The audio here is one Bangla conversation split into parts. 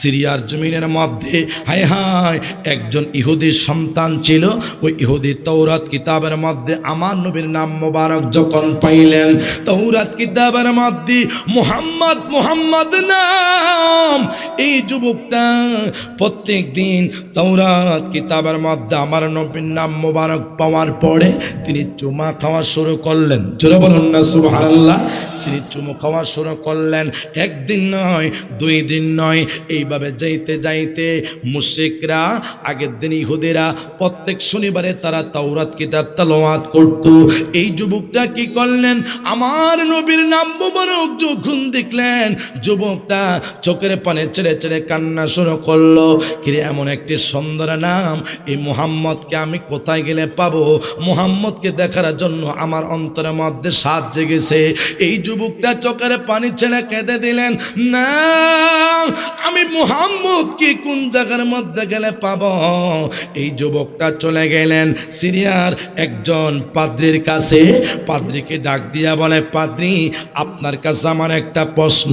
সিরিয়ার জমিনের মধ্যে হায় হায় একজন ইহুদির সন্তান ছিল। ওই ইহুদি তৌরাত কিতাবের মধ্যে আমার নবীর নাম মোবারক যখন পাইলেন, তৌরাত কিতাবের মধ্যে মুহাম্মদ মুহাম্মদ নাম, এই যুবকটা প্রত্যেক দিন তৌরাত কিতাবের মধ্যে আমার নবীর নাম মোবারক পাওয়ার পরে তিনি চুমা খাওয়া শুরু করলেন। জোরে বলুন না সুবহানাল্লাহ। তিনি চুমু খাওয়া শুরু করলেন। একদিন নয়, 2 দিন নয়, এইভাবে যাইতে যাইতে মুশরিকরা, আগের দিন ইহুদিরা প্রত্যেক শনিবারে তারা তাওরাত কিতাব তেলাওয়াত করত। এই যুবকটা কি করলেন, আমার নবীর নাম মোবারক যখন দেখলেন, যুবকটা চোখের পানে ছেড়ে ছেড়ে কান্না শুরু করলো। কিরে, এমন একটি সুন্দর নাম, এই মুহাম্মদকে আমি কোথায় গেলে পাবো? মুহাম্মদকে দেখার জন্য আমার অন্তরের মধ্যে স্বাদ জেগেছে। এই যুবকটা চোখের পানি ছেড়ে কেঁদে দিলেন, না, আমি মুহাম্মদকে কোন জায়গার মধ্যে গেলে পাবো? এই যুবকটা চলে গেলেন সিরিয়ার একজন পাদ্রীর কাছে। পাদ্রীকে ডাক দিয়া বলে, পাদ্রী, আপনার কাছে আমার একটা প্রশ্ন।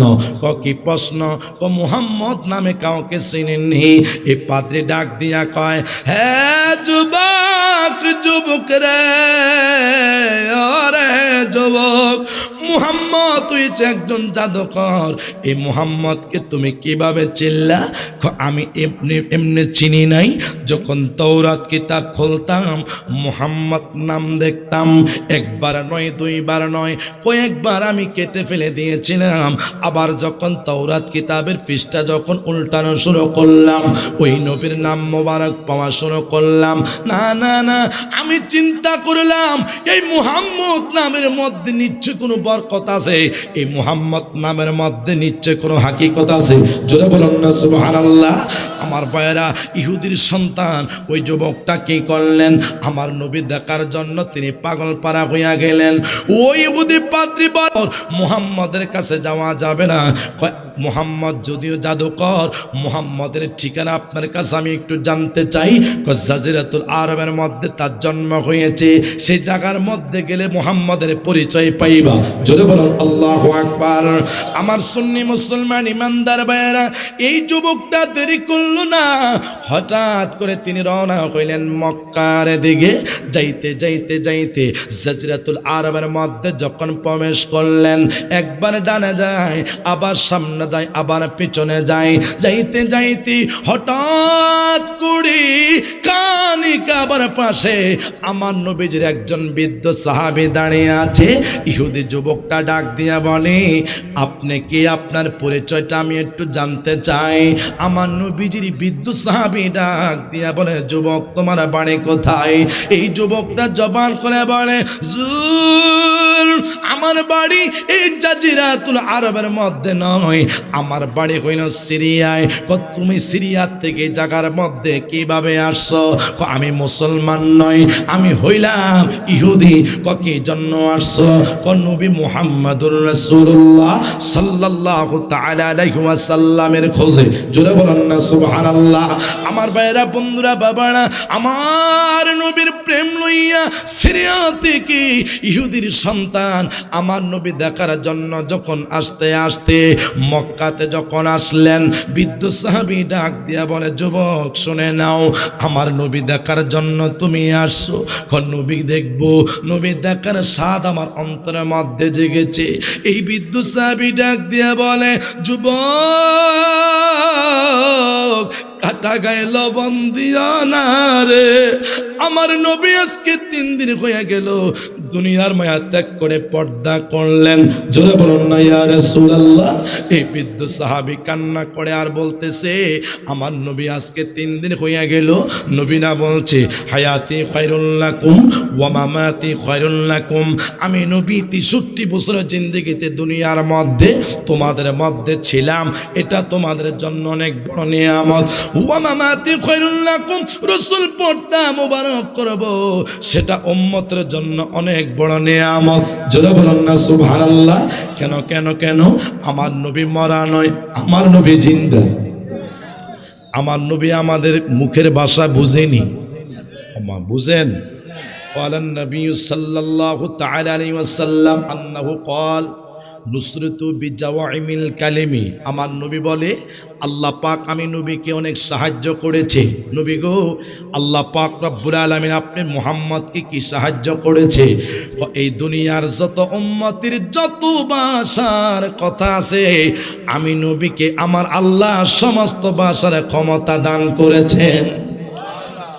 কি প্রশ্ন? মুহাম্মদ নামে কাউকে চিনেননি? এই পাদ্রী ডাক দিয়া কয়, হ্যাঁ যুবক, যুবক রে, ওরে যুবক, মুহাম্মদ হইছে একজন জাদুকর। এই মুহাম্মদকে তুমি কিভাবে চিনলা? আমি এমনি চিনি নাই। যখন তাওরাত কিতাব খুলতাম, মুহাম্মদ নাম দেখতাম, একবার নয়, 2 বার নয়, কয়েকবার আমি কেটে ফেলে দিয়েছিলাম। আবার যখন তাওরাত কিতাবের পৃষ্ঠা যখন উল্টানো শুরু করলাম, ওই নবীর নাম মোবারক পাওয়া শুরু করলাম। না না না, আমি চিন্তা করলাম এই মুহাম্মদ নামের মধ্যে নিশ্চয় কোনো বরকত আছে, এই মুহাম্মদ নামের মধ্যে নিশ্চয় কোনো হাকিকত আছে। জোরে বলুন না সুবহানাল্লাহ। আমার ভাইয়েরা, ইহুদির সন্তান ওই যুবকটা কি করলেন, আমার নবী দেখার জন্য তিনি পাগল পারা হইয়া গেলেন। ওই ইহুদি পাদ্রী বল, মুহাম্মদের কাছে যাওয়া যাবে না। মুহাম্মদ যদিও জাদুকর, মুহাম্মদের ঠিকানা আপনার কাছে আমি একটু জানতে চাই। জাজিরাতুল আরবের মধ্যে তার জন্ম হয়েছে, সেই জায়গার মধ্যে গেলে মুহাম্মদের পরিচয় পাইবা। জোরে বলুন আল্লাহু আকবার। আমার সুন্নি মুসলমান ইমানদার ভাইয়েরা, এই যুবকটা দেরি করল না, হঠাৎ করে তিনি রওনা হইলেন মক্কার দিকে। যাইতে যাইতে যাইতে জাজিরাতুল আরবের মধ্যে যখন প্রবেশ করলেন, একবার ডানে যায়, আবার সামনে যায়, আবার পিছনে যায়। যাইতে যাইতে হঠাৎ করে কানি কাবার পাশে আমার নবীজির একজন বৃদ্ধ সাহাবী দাঁড়িয়ে আছে। ইহুদি যুবকটা ডাক দিয়া বলে, আপনি কি? আপনার পরিচয়টা আমি একটু জানতে চাই। আমার নবীজির বৃদ্ধ সাহাবী ডাক দিয়া বলে, যুবক, তোমার বাড়ি কোথায়? এই যুবকটা জবান করে বলে, হুজুর, আমার বাড়ি এই জাজিরাতুল আরবের মধ্যে নয়, আমার বাড়ি হইল সিরিয়ায়। তুমি সিরিয়া থেকে জায়গার মধ্যে কিভাবে আসছো? আমি মুসলমান নই, আমি হইলাম ইহুদি। কি জন্য আসছো? নবী মুহাম্মদুর রাসূলুল্লাহ সাল্লাল্লাহু তাআলা আলাইহি ওয়াসাল্লামের খোঁজে। জোরে বলেন না সুবহানাল্লাহ। আমার ভাইরা, বন্ধুরা, বাবারা, আমার নবীর প্রেম লইয়া সিরিয়া থেকে ইহুদির সন্তান আমার নবী দেখার জন্য যখন আসতে আসতে মক্কাতে যখন আসলেন, বৃদ্ধ সাহাবী ডাক দিয়া বলে, যুবক, শুনে নাও, আমার নবী দেখার জন্য তুমি আসছো। নবী দেখবো, নবী দেখার স্বাদ আমার অন্তরের মধ্যে জেগেছে। এই বৃদ্ধ সাহাবী ডাক দিয়া বলে, যুবক, কাটা গায়ে লবণ দিয়া না রে, আমার নবী আজকে 3 দিন হয়ে গেল দুনিয়ার মায়া ত্যাগ করে পর্দা করলেন। জোরে বলুন না ইয়া রাসূলুল্লাহ। এই বৃদ্ধ সাহাবী কান্না করে আর বলতেছে, আমার নবী আজকে 3 দিন হয়ে গেল। নবী না বলছে, হায়াতি খায়রুল লাকুম ওয়া মামাতি খায়রুল লাকুম, আমি নবী 63 বছরের জিন্দেগিতে দুনিয়ার মধ্যে তোমাদের মধ্যে ছিলাম, এটা তোমাদের জন্য অনেক বড় নিয়ামত। ওয়া মামাতি খায়রুল লাকুম, রাসূল পর্দা মোবারক করব, সেটা উম্মতের জন্য অনেক বড় নিয়ামত। জোরে বলুন না সুবহানাল্লাহ। কেন কেন কেন? আমার নবী মরা নয়, আমার নবী জিন্দা। আমার নবী আমাদের মুখের ভাষা বুঝেনি, বুঝেন? قال النبي صلى الله تعالى عليه وسلم أنه قال নুসরতু বিজাওয়াইমিল কালিমি, আমার নবী বলে আল্লাহ পাক আমি নবীকে অনেক সাহায্য করেছে। নবী গো, আল্লাহ পাক রব্বুল আলামিন আপনি মুহাম্মদকে কি সাহায্য করেছে? এই দুনিয়ার যত উম্মতির যত ভাষার কথা আছে, আমি নবীকে আমার আল্লাহ সমস্ত ভাষার ক্ষমতা দান করেছেন।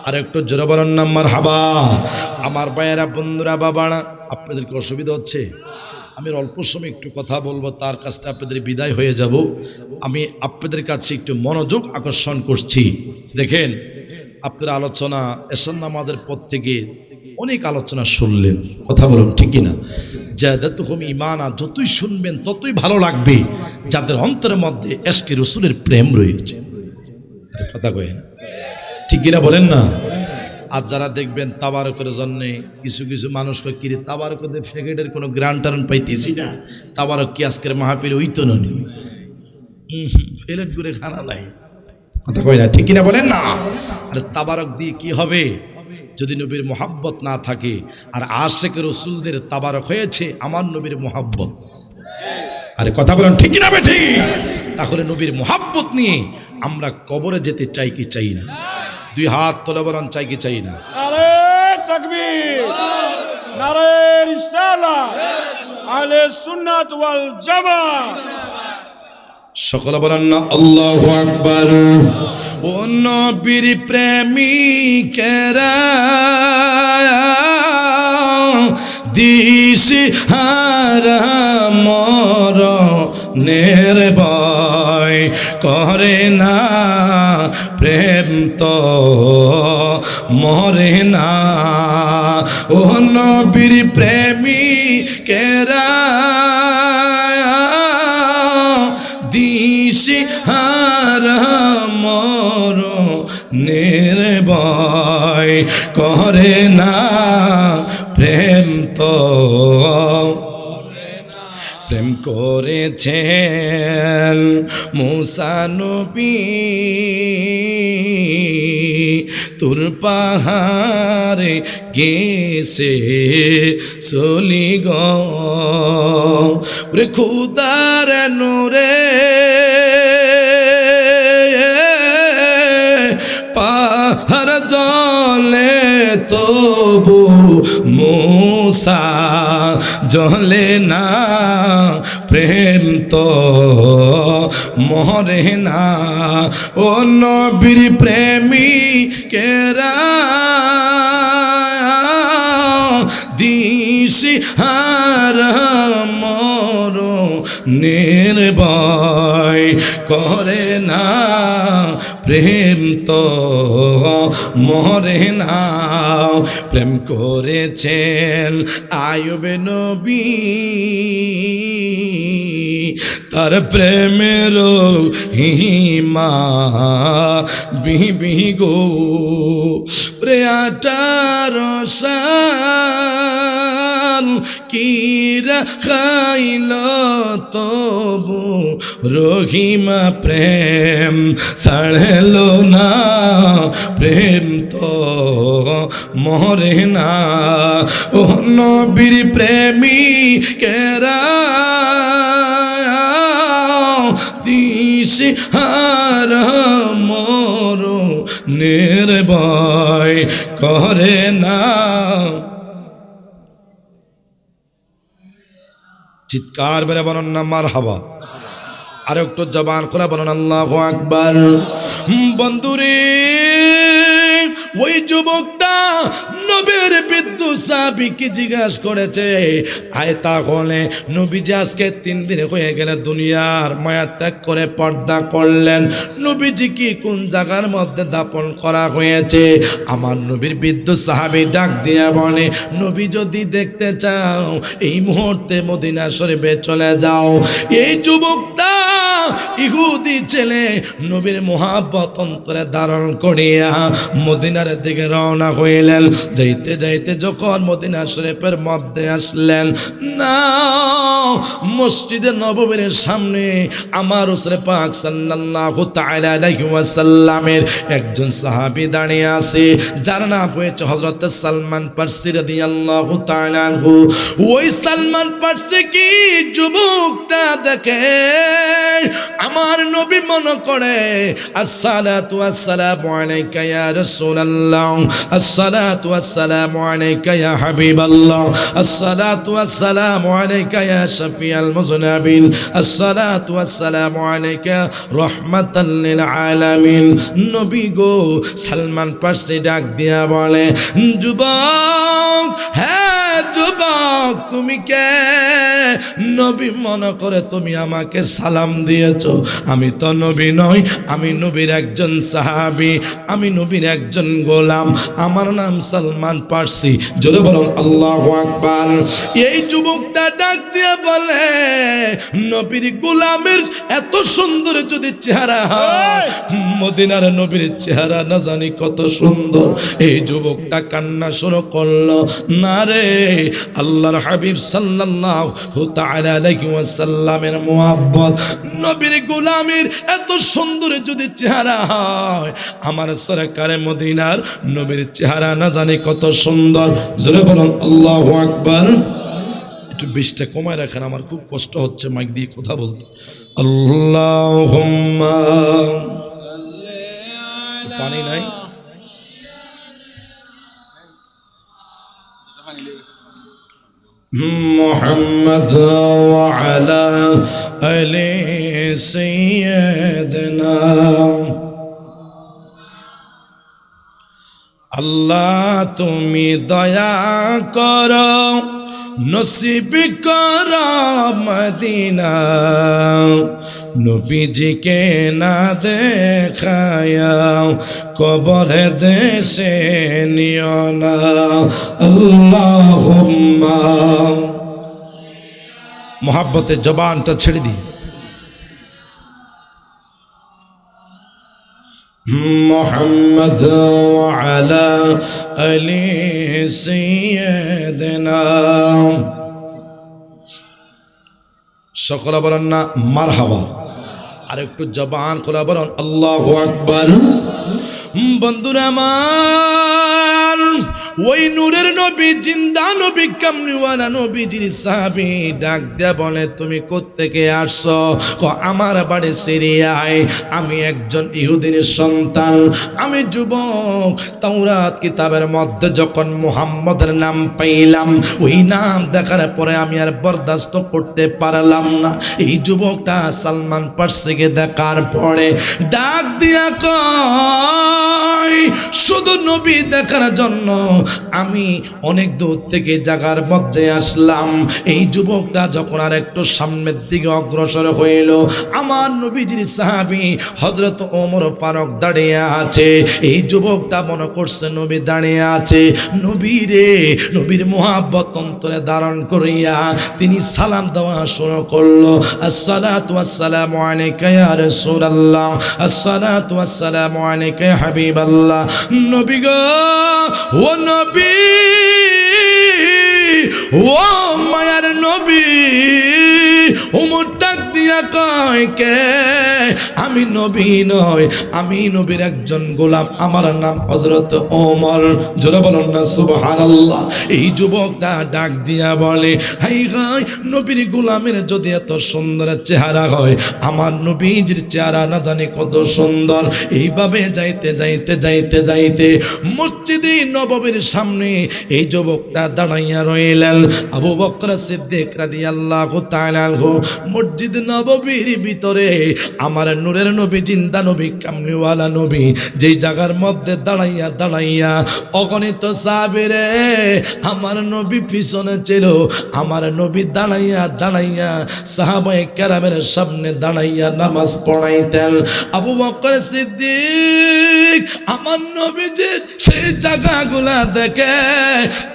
আর একটু জোরে বলেন না মারহাবা। আমার ভাইয়েরা, বন্ধুরা, বাবারা, আপনাদেরকে অসুবিধা হচ্ছে? আমি অল্প সময় একটু কথা বলবো, তার কাছ থেকে আপনাদের বিদায় হয়ে যাব। আমি আপনাদের কাছে একটু মনোযোগ আকর্ষণ করছি। দেখেন, আপনারা আলোচনা এশার নামাজের পর থেকে অনেক আলোচনা শুনলেন, কথা বলুন ঠিক কিনা? যাদাতুহুম ঈমানা, যতই শুনবেন ততই ভালো লাগবে যাদের অন্তরের মধ্যে ইশকে রাসূলের প্রেম রয়েছে। কথা কই না, ঠিক কিনা বলেন না? আর যারা দেখবেন তাবারকের জন্যে কিছু কিছু মানুষকে কিরে তাবারকদের ফেকেটের কোনো গ্রান্ট টারণ পাইতেছি না, তাবারক কি আজকের মাহফিল হইতো না, ফেলেট করে খানা নাই, কথা কই না, ঠিক কিনা বলেন না? আর তাবারক দিয়ে কি হবে যদি নবীর মোহাব্বত না থাকে? আর আশিক রাসূলদের তাবারক হয়েছে আমার নবীর মোহাব্বত। আরে কথা বলেন ঠিক কিনা বেঠি? তাহলে নবীর মোহাব্বত নিয়ে আমরা কবরে যেতে চাই কি চাই না? দুই হাত তোলে বলেন, চাই কি চাই না? নারে তাকবীর, নারে রিসালাত, আহলে সুন্নাত ওয়াল জামাত। সকলে বলেন না আল্লাহু আকবার। ও নবীর প্রেমিকেরা দিশে হারা মরণের ভয় করে না, প্রেম তো মরে না। ও নবীর প্রেমিকেরা দিশে হারা মরণের ভয় করে না, প্রেম তো প্রেম করেছেন মুসা নবী তুর পাহাড়ে গেছে চলি গো রে খুদার নূরে পাহাড় জলে তবু মুসা জলে না, প্রেম তো মরে না। ও নবীর প্রেমিকেরা দিশে হারা মরণের ভয় করে না, প্রেম তো মরে না। প্রেম করেছেন আইয়ুব নবী তার প্রেমের হিমা বিবি গো রে 18 সাল কিরা খাইল তবু রহিমা প্রেম ছাড়ল না, প্রেম তো মরে না। ও নবীর প্রেমিকেরা দিশে হারা মরণের ভয় করে না। চিৎকার মেরে বলেন না মারহাবা। আর একটু জবান করে বলেন আল্লাহু আকবার। বন্ধুরে, ওই যুবকটা নবীর বিদ্যুৎ সাহাবীকে জিজ্ঞাসা করেছে, আয় তাহলে নবীজি আজকে 3 দিন হয়ে গেলে দুনিয়ার মায়া ত্যাগ করে পর্দা করলেন, নবীজি কি কোন জায়গার মধ্যে দাফন করা হয়েছে? আমার নবীর বিদ্যুৎ সাহাবী ডাক দিয়ে বলে, নবী যদি দেখতে চাও এই মুহূর্তে মদিনা শরীফে চলে যাও। এই যুবকটা ইহুদি ছেলে নবীর মুহাব্বত অন্তরে ধারণ করিয়া মদিনার দিকে রওনা হইলেন। যাইতে যাইতে যখন মদিনা শরীফের মধ্যে আসলেন, না মসজিদে নববীর সামনে আমার রাসূল পাক সাল্লাল্লাহু তাআলা আলাইহি ওয়াসাল্লামের একজন সাহাবী দাঁড়িয়ে আছে, যার নাম হয়েছে হযরত সালমান ফারসি রাদিয়াল্লাহু তাআলা আনহু। ওই সালমান ফারসি কি যুবকটা দেখে আমার নবী মনে করে আসসালাতু ওয়াসসালামু আলাইকা ইয়া রাসূলুল্লাহ, আসসালাতু ওয়াসসালামু আলাইকা ইয়া হাবিবাল্লাহ, আসসালাতু ওয়াসসালামু আলাইকা ইয়া শাফিয়াল মুযনিবিন, আসসালাতু ওয়াসসালামু আলাইকা রাহমাতাল লিল আলামিন। নবী গো, সালমান ফারসি ডাক দিয়া বলে, যুবক, হ্যাঁ যুবক, তুমি কে? নবী মনে করে তুমি আমাকে সালাম দিয়েছো। আমি তো নবী নই, আমি নবীর একজন সাহাবী, আমি নবীর একজন গোলাম, আমার নাম সালমান ফারসি। জোরে বলুন আল্লাহু আকবার। এই যুবকটা ডাক দিয়ে বলে, নবীর গোলামের এত সুন্দর যদি চেহারা হয়, মদিনার নবীর চেহারা না জানি কত সুন্দর। এই যুবকটা কান্না শুরু করলো, না রে, আল্লাহর হাবিব সাল্লাল্লাহু তাআলা আলাইহি ওয়াসাল্লামের মুহাব্বত, নবীর গোলামের এত সুন্দর যদি চেহারা হয়, আমার সরকারে মদিনার নবীর চেহারা না জানি কত সুন্দর। জোরে বলুন আল্লাহু আকবার। একটু বিশটা কমায় রাখেন, আমার খুব কষ্ট হচ্ছে মাইক দিয়ে কথা বলতে। আল্লাহুম্মা, পানি নাই? মুহাম্মদ ওয়া আলা আলি সাইয়্যিদিনা। আল্লাহ তুমি দয়া করো, নসিব করো মদিনা, নবীজিকে না দেখায়া কবরে দেশে নিও না। আল্লাহুম্মা, মোহাব্বতের জবানটা ছেড়ে দিই। মুহাম্মদ ওয়া আলা আলি সাইয়্যিদিনা। সকলে বলেন না মারহাবা, আর একটু জবান খোলা বলেন আল্লাহু আকবার। বন্ধুরা আমার, ওই নূরের নবী, জিন্দা নবী, কামলিওয়ালা নবীজির সাহাবী ডাক দিয়া বলে, তুমি কোত্থেকে আসছো? আমার বাড়ি সিরিয়ায়, আমি একজন ইহুদির সন্তান, আমি যুবক। তাওরাত কিতাবের মধ্যে যখন মুহাম্মদের নাম পাইলাম, ওই নাম দেখার পরে আমি আর বরদাস্ত করতে পারলাম না। এই যুবকটা সালমান ফারসিকে দেখার পরে ডাক দিয়া কয়, শুধু নবী দেখার জন্য আমি অনেক দূর থেকে জায়গার মধ্যে আসলাম। এই যুবকটা যখন আর একটু সামনের দিকে অগ্রসর হইল, আমার নবীজির সাহাবী হযরত ওমর ফারুক দাঁড়িয়ে আছে। এই যুবকটা মনে করছে নবী দাঁড়িয়ে আছে, নবী রে, নবীর মুহাব্বত অন্তরে ধারণ করিয়া তিনি সালাম দেওয়া শুরু করলো। আসসালাতু ওয়াসসালামু আলাইকা ইয়া রাসূলুল্লাহ, আসসালাতু ওয়াসসালামু আলাইকা ইয়া হাবিবাল্লাহ। নবী গো, ও নবী, ও মায়ার নবী। ওমর ডাক দিয়া কয়, কে? আমি নবী নয়, আমি নবীর একজন গোলাম, আমার নাম হযরত ওমর। জোরে বলুন না সুবহানাল্লাহ। এই যুবকটা ডাক দিয়া বলে, হাই হাই, নবীর গোলামের যদি এত সুন্দর চেহারা হয়, আমার নবীজির চেহারা না জানি কত সুন্দর। এইভাবে যাইতে যাইতে যাইতে যাইতে মসজিদে নববীর সামনে এই যুবকটা দাঁড়াইয়া রইলেন। আবু বকর সিদ্দিক রাদিয়াল্লাহু তাআলা আনহু মসজিদ নববীর ভিতরে আমার নূরের নবী, জিন্দা নবী, কামলিওয়ালা নবী যেই জায়গার মধ্যে দাঁড়াইয়া দাঁড়াইয়া অগণিত সাহাবীরে, আমার নবী পিছনে ছিল, আমার নবী দাঁড়াইয়া দাঁড়াইয়া সাহাবায়ে কেরামের সামনে দাঁড়াইয়া নামাজ পড়াইতেন। আবু বকর সিদ্দিক আমার নবীজির সেই জায়গাগুলা দেখে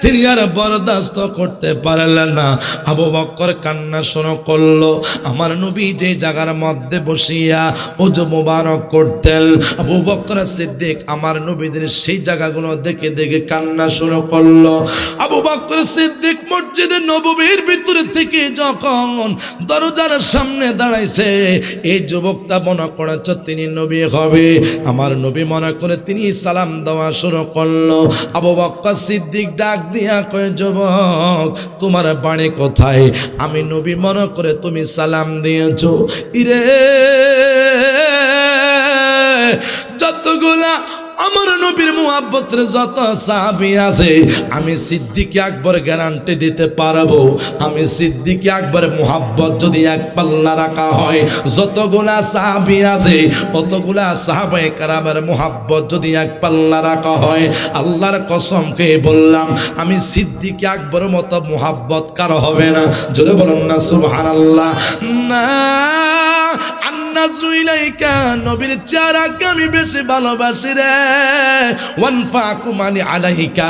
তিনি আর বরদাস্ত করতে পারলেন না। আবু বকর কান্না শুরু করলো। আমার নবী যে জায়গার মধ্যে বসিয়া ওযু মোবারক করতেন, আবু বকর সিদ্দিক আমার নবীজির সেই জায়গাগুলো দেখে দেখে কান্না শুরু করলো। আবু বকর সিদ্দিক মসজিদে নববীর ভিতরে থেকে যখন দরজার সামনে দাঁড়াইছে, এই যুবকটা মনে করেছে তিনি নবী হবে। আমার নবী মনে করে তিনি সালাম দেওয়া শুরু করলো। আবু বকর সিদ্দিক ডাক দিয়া কয়, যুবক তোমার বাড়ি কোথায়? আমি নবী মনে করে তুমি সালাম দিয়েছো। ইরে যতগুলা আমার নবীর মুহাব্বতের যত সাহাবী আছে, আমি সিদ্দিক আকবর গ্যারান্টি দিতে পারবো, আমি সিদ্দিক আকবর মুহাব্বত যদি এক পাল্লা রাখা হয়, যতগুলা সাহাবী আছে অতগুলা সাহাবায়ে কেরামের মুহাব্বত যদি এক পাল্লা রাখা হয়, আল্লাহর কসম খেয়ে বললাম আমি সিদ্দিক আকবর মতো মুহাব্বত কারো হবে না। জোরে বলুন না সুবহানাল্লাহ। না নবীর চেহারাকে আমি বেশি ভালোবাসি রে। ওয়ানফাকুমানি আলাইকা,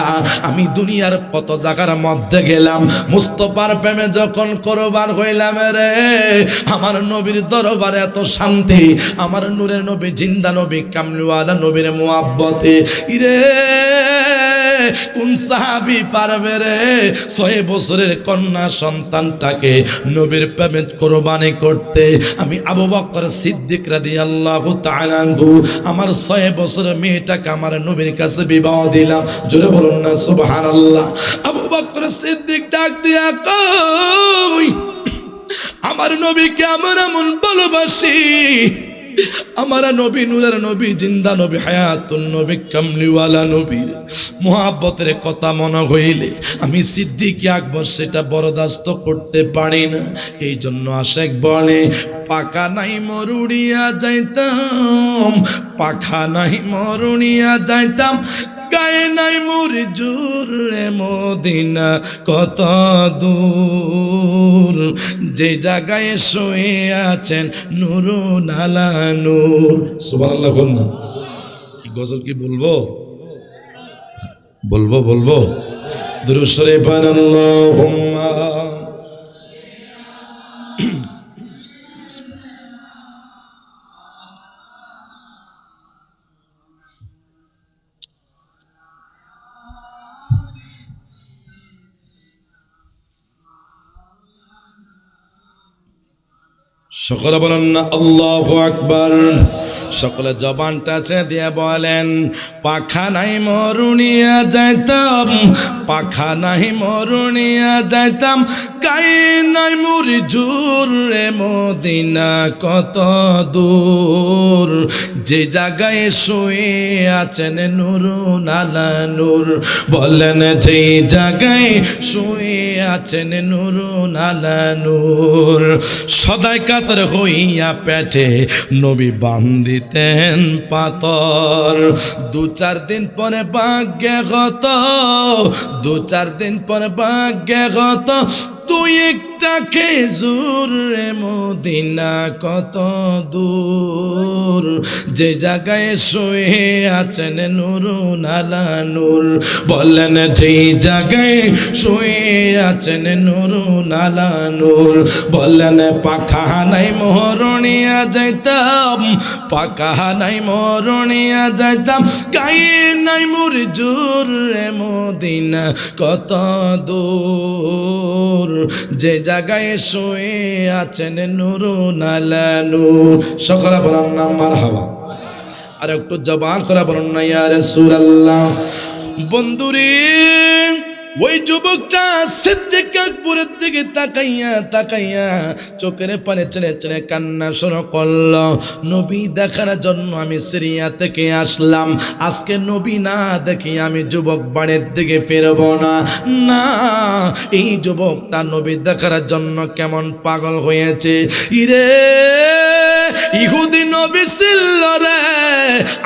আমি দুনিয়ার কত জায়গার মধ্যে গেলাম, মুস্তাফার প্রেমে যখন কোরবান হইলাম রে, আমার নবীর দরবারে এত শান্তি, আমার নূরের নবী জিন্দা নবী কামলিওয়ালা নবীর মুহাব্বতে। ইরে কোন সাহাবী পারবে রে 6 বছরের কন্যা সন্তানটাকে নবীর প্রেমে কোরবানি করতে? আমি আবু বকর সিদ্দিক রাদিয়াল্লাহু তাআলা আনহু আমার 6 বছরের মেয়েটাকে আমার নবীর কাছে বিবাহ দিলাম। জোরে বলুন না সুবহানাল্লাহ। আবু বকর সিদ্দিক ডাক দিয়া কই, আমার নবীকে আমার এমন ভালোবাসি, আমার নবী নূরের নবী জিন্দা নবী হায়াতুন নবী কামলিওয়ালা নবীর মুহাব্বতের কথা মনে হইলে আমি সিদ্দিক আকবর সেটা বরদাস্ত করতে পারি না। এই জন্য আশেক বলে, পাকা নাই মরুড়িয়া যাইতাম, পাখা নাই মরুড়িয়া যাইতাম, গায়ে নাই মোর জোর রে মদিনা কত দূর, যে জায়গায় শুয়ে আছেন নূরুন আলা নূর। সুবহানাল্লাহ। বলুন কি গজল কি বলবো বলবো বলবো দুরূদ শরীফ আল্লাহুম্মা সকলে বলেন না আল্লাহু আকবার। সকলে জবানটা ছেড়ে দিয়ে বলেন, পাখা নাই মরুনিয়া যাইতাম, পাখা নাই মরুনিয়া যাইতাম, গায়ে নাই মুরি জোর রে মদিনা কত দূর, যে জায়গায় শুয়ে আছেন নূরুন আলা নূর। বলেন যে জায়গায় শুয়ে আছেন নূরুন আলা নূর। সদাই কাতর হইয়া পেটে নবী বান্দিতেন পাতর, 2-4 দিন পরে ভাগ্যে গত, 2-4 দিন পরে ভাগ্যে গত, তুই একটা খেজুর রে মদিনা কত দূর, যে জায়গায় শুয়ে আছেন নূরুন আলা নূর। বলেন যে জায়গায় শুয়ে আছেন নূরুন আলা নূর। বলেন পাখা নাই মরুনিয়া যাইতাম, পাখা নাই মরুনিয়া যাইতাম, গায়ে নাই মোর জোর রে মদিনা কত দূর, যে জায়গায় শুয়ে আছেন নূরুন আলা নূর। সকলে বলেন না মারহাবা। আর একটু জবান করে বলেন না ইয়া রাসূলুল্লাহ। বন্ধুরে ওই যুবকটা সিদ্দিক আকবরের দিকে তাকাইয়া তাকাইয়া চোখের পানি ছেড়ে ছেড়ে কান্না শুরু করলো। নবী দেখার জন্য আমি সিরিয়া থেকে আসলাম, আজকে নবী না দেখি আমি যুবক বাড়ির দিকে ফিরবো না। না, এই যুবকটা নবী দেখার জন্য কেমন পাগল হয়েছে। ইরে ইহুদি নবী ছিল রে,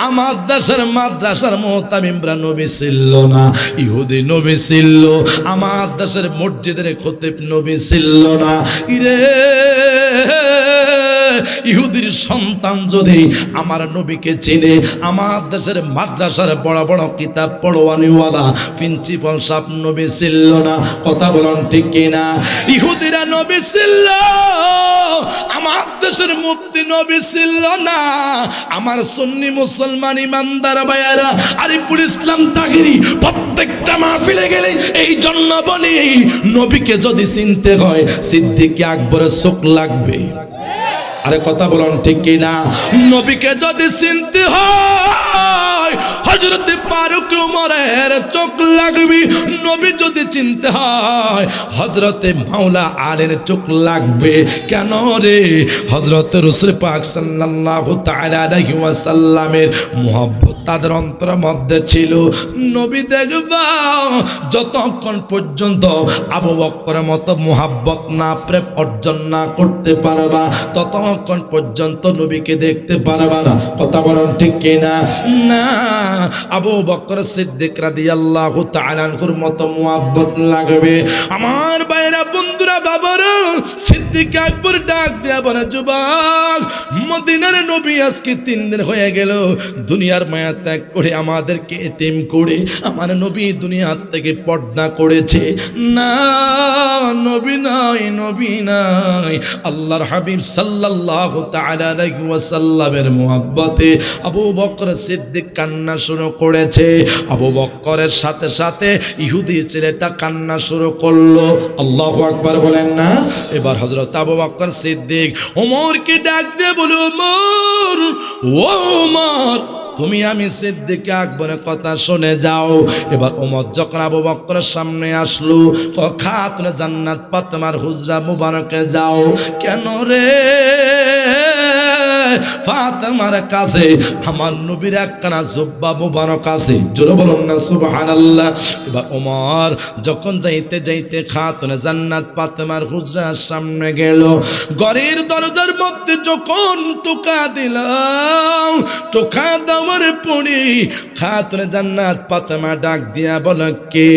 আমার দেশের মাদ্রাসার মুতামিমরা নবী ছিল না। ইহুদি নবী ছিল, আমার দেশের মসজিদের খতিব নবী ছিল না। ইরে ইহুদির সন্তান যদি আমার নবীকে চিনে, আমার দেশের মাদ্রাসার বড় বড় কিতাব পড়োয়ানিওয়ালা প্রিন্সিপাল সাহেব নবী ছিল না? কথা বলুন ঠিক কিনা? ইহুদিরা নবী ছিল, আমার দেশের মুফতি নবী ছিল না। আমার সুন্নি মুসলমান ইমানদার ভাইয়ারা, আরিফুল ইসলাম তাগিরি প্রত্যেকটা মাহফিলে গেলে এই জন্য বলি, নবীকে যদি চিনতে হয় সিদ্দিক আকবরের চোখ লাগবে। আরে কথা বলুন ঠিক কিনা? নবীকে যদি চিনতে হয় হযরত ফারুক ওমরের চোখ লাগবে। নবী যদি চিনতে হয় হযরত মাওলা আলীর চোখ লাগবে। কেন রে? হযরত রাসূল পাক সাল্লাল্লাহু তাআলা আলাইহি ওয়াসাল্লামের মুহাব্বত তাদের অন্তরের মধ্যে ছিল। নবী দেখবা যতক্ষণ পর্যন্ত আবু বকরের মতো মুহাব্বত না, প্রেম অর্জন না করতে পারবা, ততক্ষণ পর্যন্ত নবীকে দেখতে পারবা না। কথা বলুন ঠিক কিনা? না, আবু বকর সিদ্দিক রাদিয়াল্লাহু তাআলা আনহুর মতো মুহাব্বত লাগবে। আমার ভাইরা, বন্ধুরা, বাবারা, সিদ্দিক আকবর ডাক দেয়া বলে, যুবক, মদিনার নবী আজকে 3 দিন হয়ে গেল দুনিয়ার মায়া ত্যাগ করে আমাদেরকে এতিম করে আমার নবী দুনিয়ার থেকে পর্দা করেছে। না, নবী নাই, নবী নাই। আল্লাহর হাবিব সাল্লাল্লাহু তাআলা আলাইহি ওয়াসাল্লামের মুহাব্বতে আবু বকর সিদ্দিক কান্না শুরু করেছে। আবু বকরের সাথে সাথে ইহুদি ছেলেটা কান্না শুরু করলো। আল্লাহু আকবার বলেন না? এবার হযরত আবু বকর সিদ্দিক ওমরকে ডাক দিয়ে বলে, ওমর, ও ওমর, তুমি আমি সিদ্দিক আকবরের কথা শুনে যাও। এবার ওমর যখন আবু বকরের সামনে আসলো, খাতুনে জান্নাত ফাতেমার হুজরা মুবারকে যাও। কেন রে? ফাতেমার কাছে আমার নবীর একখানা জুব্বা মুবারক আছে। জোরে বলুন না সুবহানাল্লাহ। এবার ওমর যখন যাইতে যাইতে খাতুনে জান্নাত ফাতেমার হুজরার সামনে গেল, ঘরের দরজার মধ্যে যখন টোকা দিল, টোকা দেওয়ার পরে খাতুনে জান্নাত ফাতেমা ডাক দিয়া বলে, কে?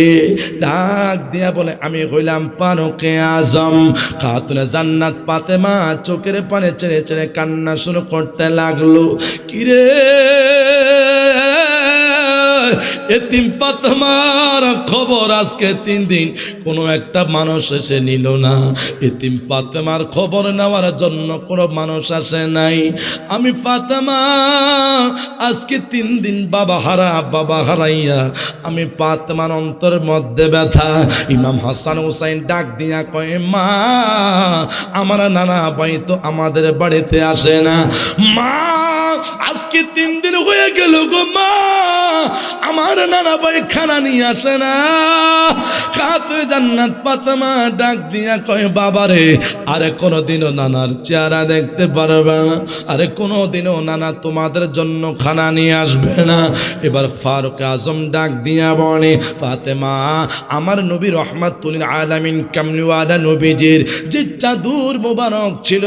ডাক দিয়া বলে, আমি হইলাম ফারুকে আজম। খাতুনে জান্নাত ফাতেমা চোখের পানে ছেড়ে ছেড়ে কান্না শুরু করতে লাগলো। কিরে, এতিম ফাতেমার খবর আজকে 3 দিন কোনো একটা মানুষ এসে নিল না। এতিম ফাতেমার খবর নেওয়ার জন্য কোনো মানুষ আসে নাই। আমি ফাতেমা আজকে 3 দিন বাবা হারাইয়া আমি ফাতেমার অন্তরের মধ্যে ব্যথা। ইমাম হাসান হুসাইন ডাক দিয়া কয়, মা, আমার নানা ভাই তো আমাদের বাড়িতে আসে না। মা, আজকে 3 দিন হয়ে গেল গো মা, আমার নানা ভাই খানা নিয়ে আসে না। খাতুনে জান্নাত ফাতেমা ডাক দিয়া কয়, বাবারে, আরে কোনোদিনও নানার চেহারা দেখতে পারবে না, আরে কোনোদিনও নানা তোমাদের জন্য খানা নিয়ে আসবে না। এবার ফারুক আজম ডাক দিয়া বলে, ফাতেমা, আমার নবী রহমাতুল আলামিন কামলিওয়ালা নবীজির যে চাদর মোবারক ছিল,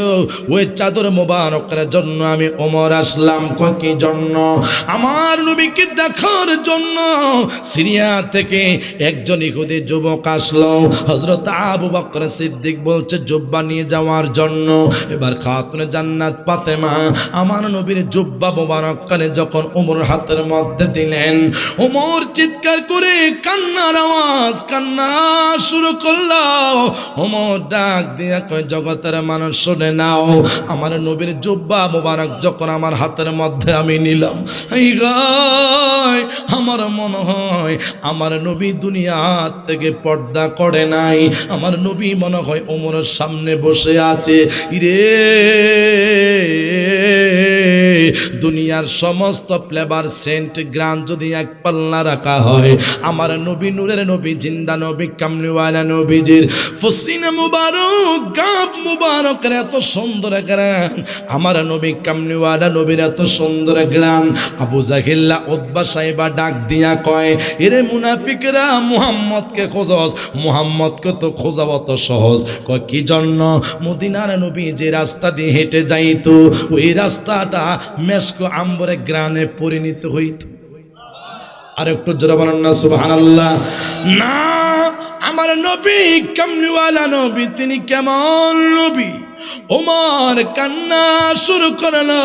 ওই চাদর মোবারকের জন্য আমি ওমর আসলাম। কি জন্য? আমার নবীকে দেখার জন্য। সিরিয়া থেকে একজন ইহুদি যুবক আসলো, হযরত আবু বকর সিদ্দিক বলছে জুব্বা নিয়ে যাওয়ার জন্য। এবার খাতুনে জান্নাত ফাতেমা আমার নবীর জুব্বা মোবারক কানে যখন ওমরের হাতের মধ্যে দিলেন, ওমর চিৎকার করে কান্নার আওয়াজ, কান্না শুরু করলো। ওমর ডাক দিয়া কয়, জগতের মানুষ শুনে নাও, আমার নবীর জুব্বা মোবারক যখন আমার হাতের মধ্যে আমি নিলাম, এই গায় আমার মনে হয় আমার নবী দুনিয়া থেকে পর্দা করে নাই। আমার নবী মনে হয় ওমরের সামনে বসে আছে। ইরে, দুনিয়ার সমস্ত ফ্লেভার সেন্ট গ্রান যদি এক পাল্লা রাখা হয়, আমার নবী নূরের নবী, জিন্দা নবী, কামলিওয়ালা নবীজির ফসিনা মুবারক, গাব মুবারকের এত সুন্দর গ্রান, আমার নবী কামলিওয়ালা নবীর এত সুন্দর গ্রান। আবু জাহিল্লা উতবা সাহেবা ডাক দিয়া কয়, এরে মুনাফিকরা, মুহাম্মদকে খোঁজস, মুহাম্মদকে তো খোঁজা অত সহজ। কয় কি জন্য? মদিনার নবী যে রাস্তা দিয়ে হেঁটে যাইতো, ওই রাস্তাটা মেশকো আম্বরে গ্রানে পরিণত হইত। আর একটু জোরে বলেন না সুবহানাল্লাহ। না, আমার নবী কামলিওয়ালা নবী, তিনি কেমন নবী? ওমর কান্না শুরু করলো।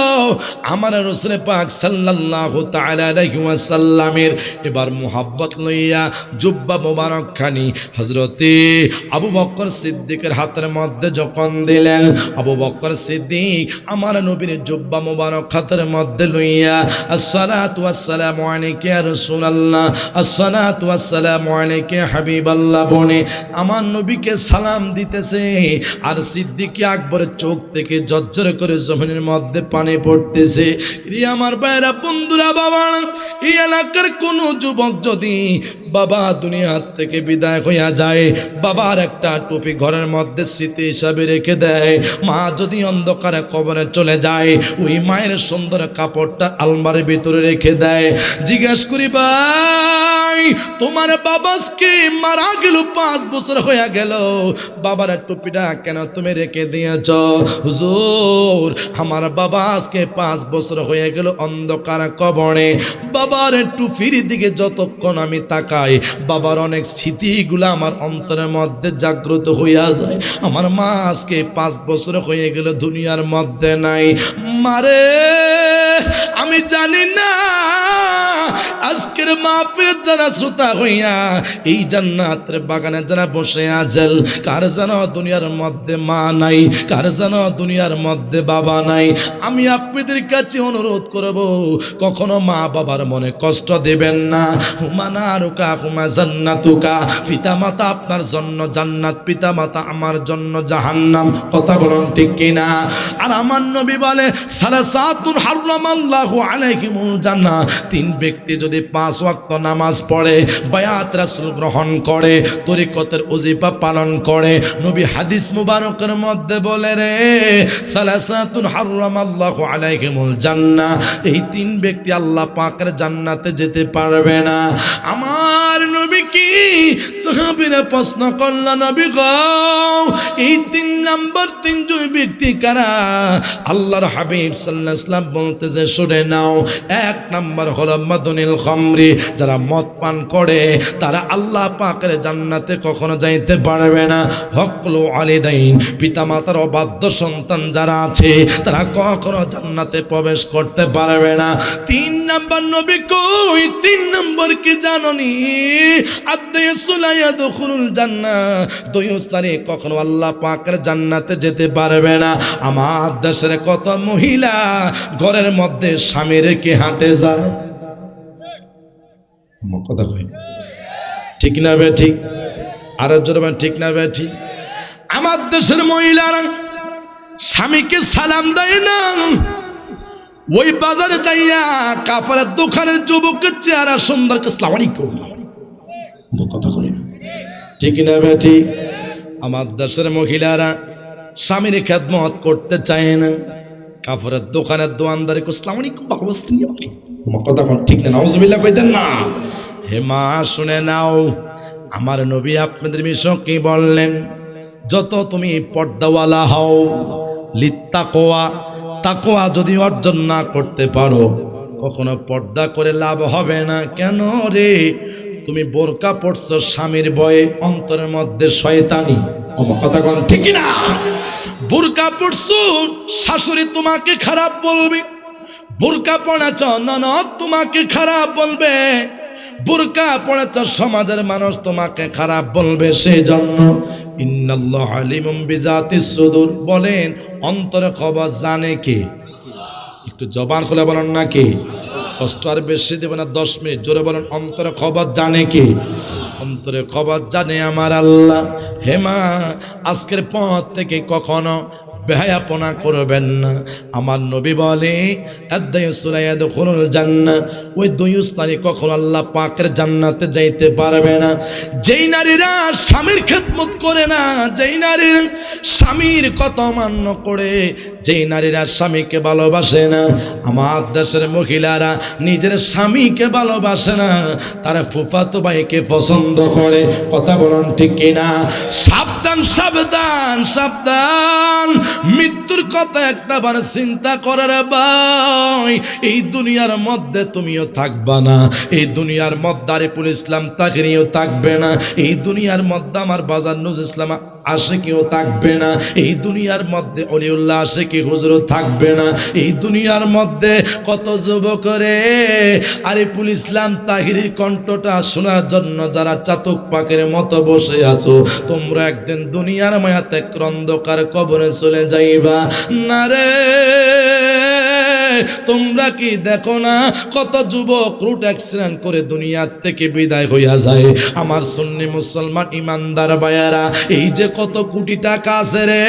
আমার রাসূল পাক সাল্লাল্লাহু তাআলা আলাইহি ওয়াসাল্লামের এবার মুহাব্বত লইয়া জুব্বা মোবারক খানি হযরতে আবু বকর সিদ্দিকের হাতের মধ্যে যখন দিলেন, আবু বকর সিদ্দিক আমার নবীর জুব্বা মোবারক হাতের মধ্যে লইয়া আসসালাতু ওয়াসসালামু আলাইকা ইয়া রাসূলুল্লাহ, আসসালাতু ওয়াসসালামু আলাইকা ইয়া হাবিবাল্লাহ বলে আমার নবীকে সালাম দিতেছে। আর সিদ্দিক আকবরের চোখ থেকে ঝরঝর করে জমিনের মধ্যে পানি পড়তেছে। রে আমার ভাইরা, বন্ধুরা, বাবা, এই এলাকার কোন যুবক যদি বাবা দুনিয়ার থেকে বিদায় হইয়া যায়, বাবার একটা টুপি ঘরের মধ্যে স্মৃতি হিসাবে রেখে দেয়, মা যদি অন্ধকারে কবরে চলে যায়, ওই মায়ের সুন্দর কাপড়টা আলমারির ভিতরে রেখে দেয়। জিজ্ঞাসা করি, ভাই তোমার বাবাকে মারা গেল 5 বছর হয়ে গেল, বাবার টুপিটা কেন তুমি রেখে দিয়েছ? হুজুর, আমার বাবা আজকে 5 বছর হয়ে গেল অন্ধকার কবরে, বাবার টুপির দিকে যতক্ষণ আমি তাকাই, বাবার অনেক স্মৃতিগুলো আমার অন্তরের মধ্যে জাগ্রত হইয়া যায়। আমার মা আজকে 5 বছর হয়ে গেল দুনিয়ার মধ্যে নাই। মারে, আমি জানি না আজকের মাহফিলে যারা শ্রোতা হইয়া এই জান্নাতের বাগানে যারা বসে আছেন, কার যেন দুনিয়ার মধ্যে মা নাই, কার যেন দুনিয়ার মধ্যে বাবা নাই। আমি আপনাদের কাছে অনুরোধ করব, কখনো মা বাবার মনে কষ্ট দেবেন না। হুমানারুকা হুমা জান্নাতুকা, পিতা মাতা আপনার জন্য জান্নাত, পিতা মাতা আমার জন্য জাহান্নাম। কথা বলুন ঠিক কিনা? আর আমার নবী বলে সালাসাতুন হারামাল্লাহু আলাইহিমুল জান্নাহ, 3 ব্যক্তি যদি 5 ওয়াক্ত নামাজ পড়ে, বায়াত রাসূল গ্রহণ করে, তরিকতের ওজিফা পালন করে, নবী হাদিস মুবারকের মধ্যে বলে রে সালাসাতুন হারামাল্লাহু আলাইহিমুল জান্নাহ, এই 3 ব্যক্তি আল্লাহ পাকের জান্নাতে যেতে পারবে না। আমার নবী কি সাহাবীরা প্রশ্ন করল, নবী গো এই 3 নাম্বার 3 জন ব্যক্তি কারা? আল্লাহর হাবিব সাল্লাল্লাহু আলাইহি ওয়াসাল্লাম বলতেছে, শুনে নাও, 1 নাম্বার হলো মাদুনিল খামরি, যারা মদ পান করে তারা আল্লাহ পাকের জান্নাতে কখনো যাইতে পারবে না। হকলু আলিদাইন, পিতা মাতার অবাধ্য সন্তান যারা আছে তারা কখনো জান্নাতে প্রবেশ করতে পারবে না। 3 নাম্বার নবী কই? 3 নাম্বার কি জাননি? আদাইসুলা ইয়াদখুলুল জান্নাহ, দুইস্তারে কখনো আল্লাহ পাকের জান্নাতে যেতে পারবে না। আমার দেশের কত মহিলা ঘরের মধ্যে স্বামী রেখে হাঁটে যায়। কথা কই ঠিক না বে ঠিক? আর জোরে ঠিক না বে ঠিক? আমার দেশের মহিলারা স্বামীকে সালাম দেয় না, ওই বাজারে যাইয়া কাপড়ের দোকানের যুবকের চেহারা সুন্দরকে আসসালামু আলাইকুম। কথা কই ঠিক না বে ঠিক? আমার দেশের মহিলারা স্বামীর খেদমত করতে চায় না, কাপড়ের দোকানের দোকানদারকে আসসালামু আলাইকুম বাবস্তি। কথা কোন ঠিক না? নাউজুবিল্লাহ কইতেন না? হে মা, শুনে নাও, আমার নবী আপনাদের বিষয় কি বললেন? যত তুমি পর্দাওয়ালা হও, লিত্তাকওয়া, তাকওয়া যদি অর্জন না করতে পারো, কখনো পর্দা করে লাভ হবে না। কেন রে? তুমি বোরকা পড়ছো স্বামীর ভয়ে, অন্তরের মধ্যে শয়তানি। কথা কোন ঠিক না? বোরকা পড়ছো, শাশুড়ি তোমাকে খারাপ বলবে, বোরকা পড়াছ ননদ তোমাকে খারাপ বলবে, বোরকা পড়েছ সমাজের মানুষ তোমাকে খারাপ বলবে। সেই জন্য ইন্নাল্লাহু আলিমুম বিজাতিস সুদূর, বলেন অন্তরে খবর জানে কে? একটু জবান খুলে বলেন না কে? কষ্ট আর বেশি দেবে না, 10 মিনিট জোরে বলেন, অন্তরে খবর জানে কে? অন্তরে খবর জানে আমার আল্লাহ। হেমা, আজকের পর থেকে কখনো বেহায়াপনা করবেন না। আমার নবী বলে আদাইসুলা ইয়াদখুলুল জান্নাহ, ওই দুইস নারী কখনো আল্লাহ পাকের জান্নাতে যাইতে পারবে না। যেই নারীরা স্বামীর খেদমত করে না, যেই নারীর স্বামীর কথা মান্য করে, যেই নারীরা স্বামীকে ভালোবাসে না, আমার দেশের মহিলারা নিজের স্বামীকে ভালোবাসে না, তারা ফুফাতো ভাইকে পছন্দ করে। কথা বলুন ঠিক কিনা? সাবধান সাবধান সাবধান, মৃত্যুর কথা একটা বার চিন্তা করার ভাই। এই দুনিয়ার মধ্যে তুমিও থাকবা না, এই দুনিয়ার মধ্যে আরিফুল ইসলাম তাকরিও থাকবে না, এই দুনিয়ার মধ্যে আমার বাজার নুজ ইসলাম আশিকিও থাকবে না, এই দুনিয়ার মধ্যে অলিউল্লাহ আশিকি হুজুরও থাকবে না। এই দুনিয়ার মধ্যে কত যুবক রে আরিফুল ইসলাম তাহিরির কণ্ঠটা শোনার জন্য যারা চাতক পাখির মতো বসে আছো, তোমরা একদিন দুনিয়ার মায়াতে অন্ধকার কবরে চলে যাইবা না রে। তোমরা কি দেখো না কত যুবক রুট অ্যাক্সিডেন্ট করে দুনিয়ার থেকে বিদায় হইয়া যায়? আমার সুন্নি মুসলমান ইমানদার ভাইয়ারা, এই যে কত কোটি টাকা আছে রে,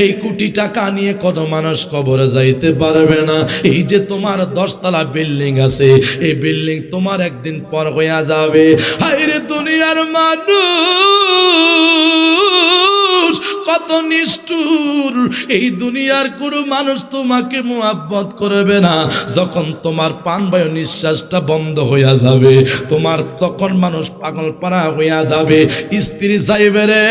এই কোটি টাকা নিয়ে কত মানুষ কবরে যাইতে পারবে না। এই যে তোমার 10 তলা বিল্ডিং আছে, এই বিল্ডিং তোমার একদিন পর হইয়া যাবে। হায় রে দুনিয়ার মানুষ কত নিষ্ঠুর! এই দুনিয়ার কোনো মানুষ তোমাকে মুহাব্বত করবে না। যখন তোমার প্রাণবায়ু নিঃশ্বাসটা বন্ধ হইয়া যাবে, তোমার তখন মানুষ পাগল পারা হইয়া যাবে। স্ত্রী চাইবে রে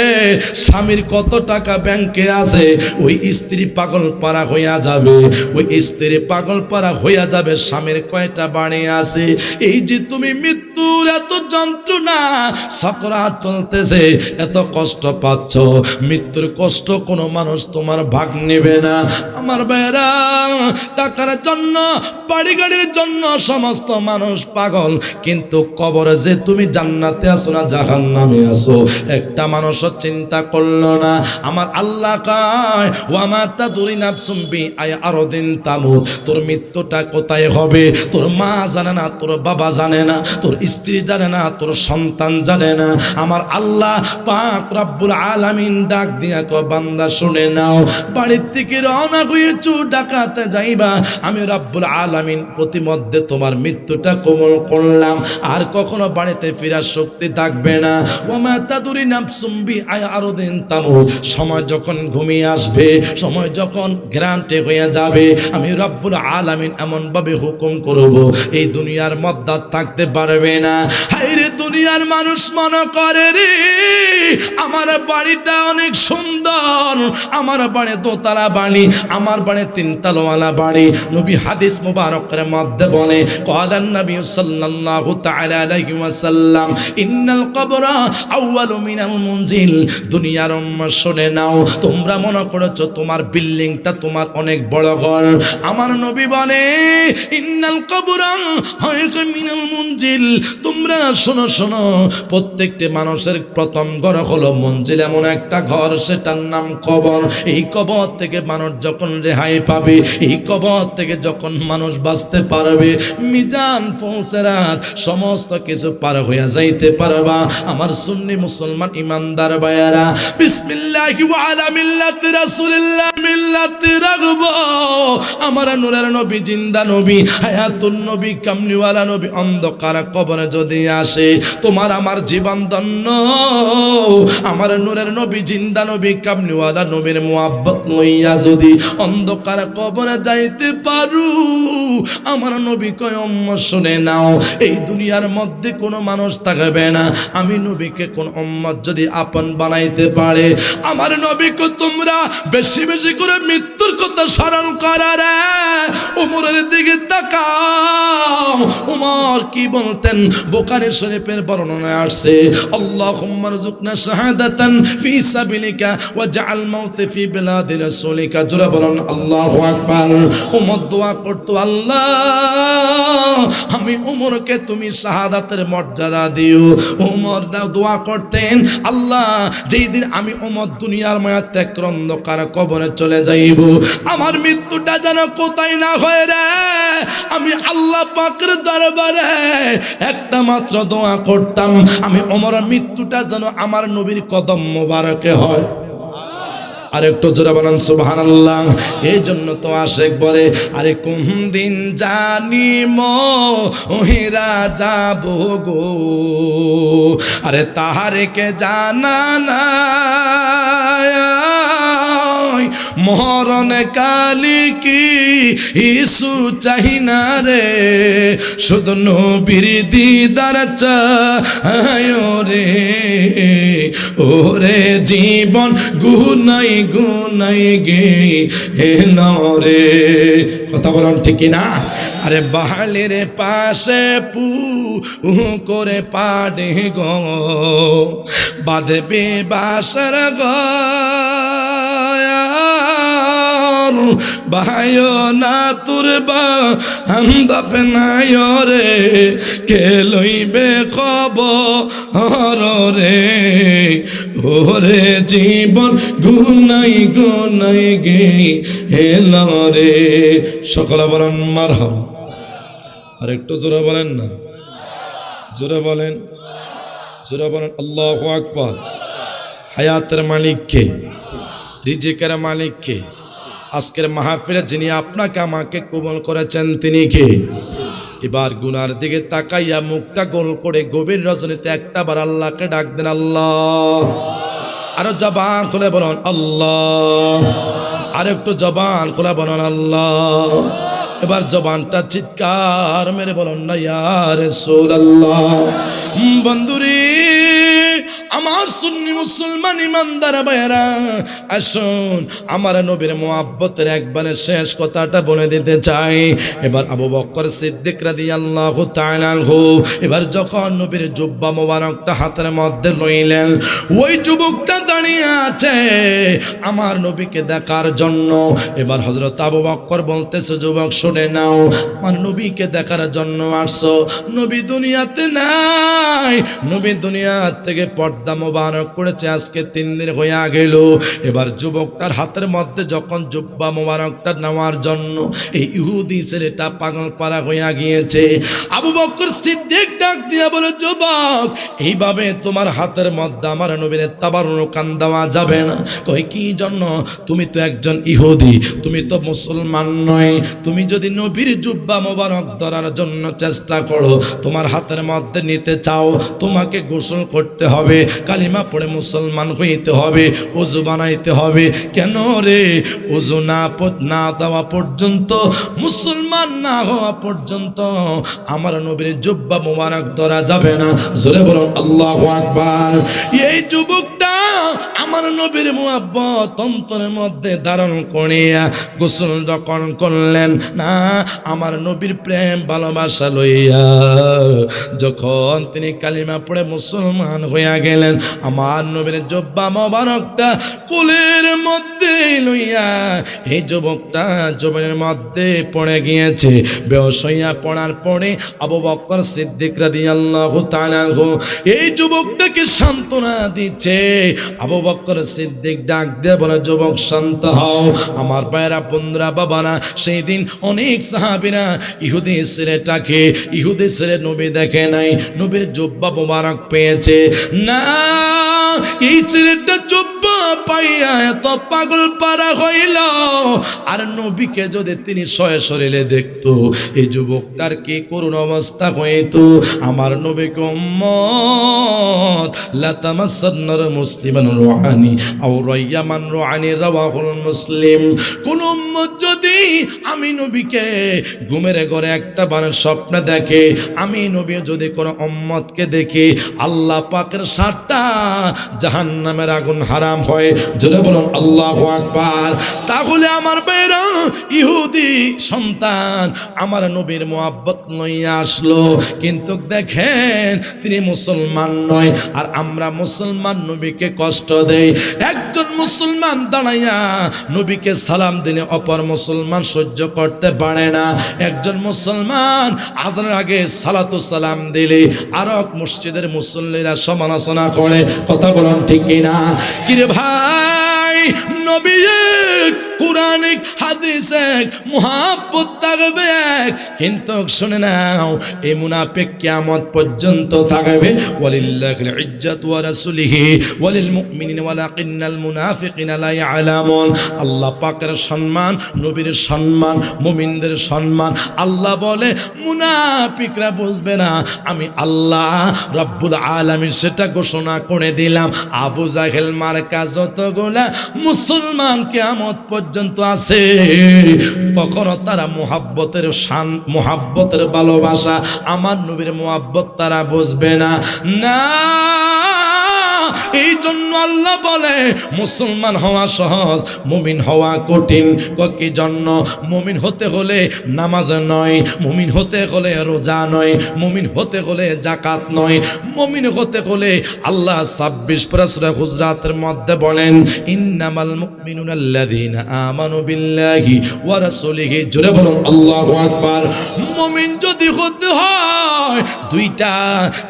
স্বামীর কত টাকা ব্যাংকে আছে, ওই স্ত্রী পাগল পারা হইয়া যাবে। ওই স্ত্রী পাগল পারা হইয়া যাবে স্বামীর কয়টা বাড়ি আছে। এই যে তুমি মৃত্যুর এত যন্ত্রণা, সকরাত চলতেছে, এত কষ্ট পাচ্ছ, মৃত্যুর কষ্ট কোনো মানুষ তোমার ভাগ নেবে না। আমার ভাইরা, টাকার জন্য বাড়ি গাড়ির জন্য সমস্ত মানুষ পাগল, কিন্তু কবরে যে তুমি জান্নাতে আসো না জাহান্নামে আসো, একটা মানুষও চিন্তা করলো না। আমার আল্লাহ কয় ওয়ামা তাদরি নাফসুম বিআই আরদিন তামুত, তোর মৃত্যুটা কোথায় হবে তোর মা জানে না, তোর বাবা জানে না, তোর স্ত্রী জানে না, তোর সন্তান জানে না। আমার আল্লাহ পাক রব্বুল আলামিন ডাক দিয়া কয় বান্দা শুনে নাও, বাড়ির থেকে রওনা হয়েছো ডাকাতে যাইবা, আমি রব্বুল আলামিন প্রতিমধ্যে তোমার মৃত্যুটা কোমল করলাম, আর কখনো বাড়িতে ফেরার শক্তি থাকবে না। ওয়ামা তাদরি নাফসুম বিআই আরদিন তামুত, সময় যখন ঘুমিয়ে আসবে, সময় যখন গ্রান্টে হয়ে যাবে, আমি রব্বুল আলামিন এমন ভাবে হুকুম করব এই দুনিয়ার মধ্যে থাকতে পারবে না। হায়রে দুনিয়ার মানুষ মনে করে রে আমার বাড়িটা অনেক সুন্দর, আমার বাড়ি দোতলা বাড়ি, আমার বাড়ি 3 তলাওয়ালা বাড়ি। নবী হাদিস মুবারকের মধ্যে বলে ক্বালান নবী সাল্লাল্লাহু তাআলা আলাইহি ওয়াসাল্লাম ইন্নাল কবরা আউয়ালু মিনাল মুনজিল। দুনিয়ার উম্মাহ শুনে নাও, তোমরা মনে করেছো তোমার বিল্ডিংটা তোমার অনেক বড় ঘর, আমার নবী বলে ইন্নাল কবরা হায়কা মিনাল মুনজিল। তোমরা শোনো শোনো, প্রত্যেকটি মানুষের প্রথম ঘর হলো মঞ্জিল, এমন একটা ঘর, সেটার নাম কবর। এই কবর থেকে মানুষ যখন রেহাই পাবে, এই কবর থেকে যখন মানুষ বাঁচতে পারবে, মিজান ফুলসেরাত সমস্ত কিছু পার হইয়া যাইতে পারবা। আমার সুন্নি মুসলমান ইমানদার ভাইয়ারা, বিসমিল্লাহি ওয়া আলা মিল্লাতি রাসূলিল্লাহ মিল্লাতি রাগবো। আমার নূরের নবী, জিন্দা নবী, হায়াতুন নবী, কামলিওয়ালা নবী অন্ধকার কবরে যদি আসে, তোমার আমার জীবন ধন্য। আমার নূরের নবী, জিন্দা নবী, কামলিওয়ালা নবীর মুহাব্বত লইয়া যদি অন্ধকার কবরে যাইতে পারু, আমার নবী কয় উম্মত শুনে নাও, এই দুনিয়ার মধ্যে কোনো মানুষ থাকবে না আমি নবীকে কোন উম্মত যদি আপন বানাইতে পারে। আমার নবীকে তোমরা বেশি বেশি করে মৃত্যুর কথা স্মরণ করা রে। উমরের দিকে তাকাও, উমর কি বলতেন? বুখারী শরীফের বর্ণনায় আসছে আল্লাহুম্মা রযুকনা শাহাদাতান ফি সাবিলিকা ওয়া জাআল মাউত ফি বিলাদি রাসূলিকা। জোরে বলুন আল্লাহু আকবার। উমর দোয়া করতো, আল্লাহ আমি উমরকে তুমি শাহাদাতের মর্যাদা দিও। উমর দোয়া করতেন, আল্লাহ যেই দিন আমি উমর দুনিয়ার মায়া ত্যাগ করে অন্ধকার কবরে চলে যাইব, আমার মৃত্যুটা যেন কোথায় না হয় রে। আমি আল্লাহ পাকের দরবারে একটা মাত্র দোয়া করতাম, আমি উমরের মৃত্যুটা যেন আমার নবীর কদম মোবারকে হয়। আর একটু জোরে বলেন সুবহানাল্লাহ। এই জন্য তো আশেক বলে, আরে কোন দিন জানি মহিরা যাব গো, আরে তাহারে কে জানা নাই মরণ কালি কি ইসু চাহিনা রে, শুধু নবীর দিদার চায় রে। ওরে জীবন গুনাই গুনাই গে হেলো রে। কথা বলুন ঠিক না? আরে বাহালের পাশে পু করে পাড়ে গো, বাঁধবে বাসার গো ভাই না তোর বা আন্দাপে নাই রে, কে লইবে খবর রে। ওরে জীবন গুনাই গুনাই গে হেলো রে। সকলে বলেন মারহাবা। আর একটু জোরে বলেন না, জোরে বলেন, জোরে বলেন আল্লাহু আকবার। হায়াতের মালিক কে? রিজিকের মালিক কে? আজকের মাহফিলে যিনি আপনাকে আমাকে কবুল করেছেন তিনি কে? এবার গুনার দিকে তাকাইয়া মুখটা গোল করে গভীর রজনীতে একটাবার আল্লাহকে ডাক দেন আল্লাহ। আরো জবান খুলে বলুন আল্লাহ। আর একটু জবান খুলে বলুন আল্লাহ। এবার জবানটা চিৎকার মেরে বলুন না ইয়া রাসূলুল্লাহ। বন্ধুরে আমার সুন্নি মুসলমান ইমানদার ভাইরা, আসুন আমার নবীর মুহাব্বতের একবারে শেষ কথাটা বলে দিতে চাই। এবার আবু বকর সিদ্দিক রাদিয়াল্লাহু তাআলা আনহু এবার যখন নবীর জুব্বা মোবারকটা হাতের মধ্যে লইলেন, ওই যুবকটা দাঁড়িয়ে আছে আমার নবীকে দেখার জন্য। এবার হযরত আবু বকর বলতেছে, যুবক শুনে নাও, আমার নবীকে দেখার জন্য আসছো, নবী দুনিয়াতে নাই, নবী দুনিয়া থেকে পর্দা মোবারক করেছে আজকে 3 দিন হইয়া গেল। এবার যুবকটার হাতের মধ্যে যখন জুব্বা মোবারকটা নেওয়ার জন্য এই ইহুদি ছেলেটা পাগল পারা হইয়া গিয়েছে। আবু বকর সিদ্দিক ডাক দিয়া বলে, যুবক এইভাবে তোমার হাতের মধ্যে আমার নবীর তাবাররুকান দেওয়া যাবে না। কই কি জন্য? তুমি তো একজন ইহুদি, তুমি তো মুসলমান নয়। তুমি যদি নবীর জুব্বা মোবারক ধরার জন্য চেষ্টা করো, তোমার হাতের মধ্যে নিতে চাও, তোমাকে গোসল করতে হবে, কালিমা পড়ে মুসলমান হইতে হবে, ওযু বানাইতে হবে। কেন রে? ওযু না দেওয়া পর্যন্ত, মুসলমান না হওয়া পর্যন্ত আমার নবীর জুব্বা মোবারক ধরা যাবে না। জোরে বলুন আল্লাহু আকবার। এই যুবকটা আমার নবীর মুহাব্বত অন্তরের মধ্যে ধারণ করিয়া গোসল যখন করলেন না, আমার নবীর প্রেম ভালোবাসা লইয়া যখন তিনি কালিমা পড়ে মুসলমান হইয়া গেলেন, আমার নবীর জুব্বা মোবারকটা কোলের মধ্যে লইয়া এই যুবকটা জমিনের মধ্যে পড়ে গিয়েছে। বেহুশ হইয়া পড়ার পরে আবু বকর সিদ্দিক রাদিয়াল্লাহু তাআলা আনহু এই যুবকটাকে সান্ত্বনা দিচ্ছে। আবু বকর সিদ্দিক ডাক দিয়ে বলে, যুবক শান্ত হও। আমার ভাইরা, বন্ধুরা, বাবারা, সেই দিন অনেক সাহাবীরা ইহুদি ছেলেটাকে, ইহুদি ছেলে নবী দেখে নাই, নবীর জুব্বা মোবারক পেয়েছে না। এই ছেলেটা জুব্বা পাইয়া এত পাগল পারা হইল, আর নবীকে যদি তিনি সশরীরে দেখতো, এই যুবকটার কি করুণ অবস্থা হইতো। আমার নবীকে উম্মত লা তামাসসান্নার মুসলিমান রুহানি আও রাইয়ামান রুহানি রাওয়াহুল মুসলিম। কোন উম্মত যদি আমি নবীকে ঘুমের ঘরে একটা বার স্বপ্নে দেখে, আমি নবী যদি কোন উম্মতকে দেখি, আল্লাহ পাকের 7টা জাহান্নামের আগুন হারাম হয়। জোরে বলুন আল্লাহু আকবার। তাহলে আমার বেরা ইহুদি সন্তান আমার নবীর মুহাব্বত লইয়া আসলো, কিন্তু দেখেন তিনি মুসলমান নয়, আর আমরা মুসলমান নবীকে কষ্ট দেই। একজন মুসলমান দাঁড়াইয়া নবীকে সালাম দিলে অপর মুসলমান সহ্য করতে পারে না। একজন মুসলমান আজানের আগে সালাতু সালাম দিলে আরব মসজিদের মুসল্লিরা সমালোচনা করে। কথা বলুন ঠিক কিনা? কিরে ভাই, নবী কোরআন এক, হাদিস এক, মুহাব্বত থাকবে এক, কিন্তু শুনে নাও এই মুনাফিক কিয়ামত পর্যন্ত থাকবে। ওয়ালিল্লাহিল ইজ্জাতু ওয়া রাসূলিহি ওয়ালিল মুমিনিনা ওয়ালাকিন্নাল মুনাফিকিনা লা ইয়ালামুন। আল্লাহ পাকের সম্মান, নবীর সম্মান, মুমিনদের সম্মান। আল্লাহ বলে মুনাফিকরা বুঝবে না, আমি আল্লাহ রব্বুল আলামিন সেটা ঘোষণা করে দিলাম। আবু জাহেল মার্কা যতগুলা মুসলমান কিয়ামত পর্যন্ত আছে, কখনো তারা মুহাব্বতের শান, মুহাব্বতের ভালোবাসা, আমার নবীর মুহাব্বত তারা বুঝবে না। না, এই জন্য আল্লাহ বলে মুসলমান হওয়া সহজ, মুমিন হওয়া কঠিন। কি জন্য? মুমিন হতে হলে নামাজ নয়, মুমিন হতে হলে রোজা নয়, মুমিন হতে হলে যাকাত নয়, মুমিন হতে হলে আল্লাহ 26 পারা সূরা হুজরাতের মধ্যে বলেন ইন্নামাল মুমিনুনা আল্লাযীনা আমানু বিল্লাহি ওয়া রাসূলিহি। জোরে বলুন আল্লাহু আকবার। মুমিন যদি হতে হয় দুইটা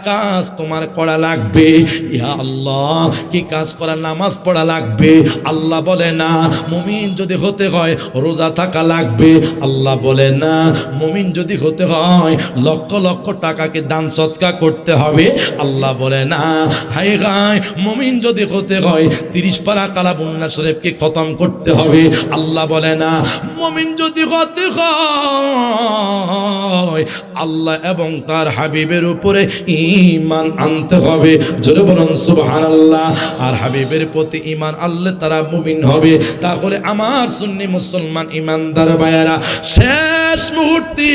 কাজ তোমার করা লাগবে। ইয়া আল্লাহ, কি কাজ করা? নামাজ পড়া লাগবে। আল্লাহ বলে না। মুমিন যদি হতে হয় রোজা থাকা লাগবে। আল্লাহ বলে না। মুমিন যদি হতে হয় লক্ষ লক্ষ টাকাকে দান সদকা করতে হবে। আল্লাহ বলে না। হাই হাই, মুমিন যদি হতে হয় 30 পারা কালামুল্লাহ শরীফকে খতম করতে হবে। আল্লাহ বলে না। মুমিন যদি হতে হয় আল্লাহ এবং তার হাবিবের উপরে ঈমান আনতে হবে। জোরে বলুন সুবহানাল্লাহ। আর হাবিবের প্রতি ঈমান আনলে তারা মুমিন হবে। তাহলে আমার সুন্নি মুসলমান ঈমানদার ভাইয়েরা, শেষ মুহূর্তে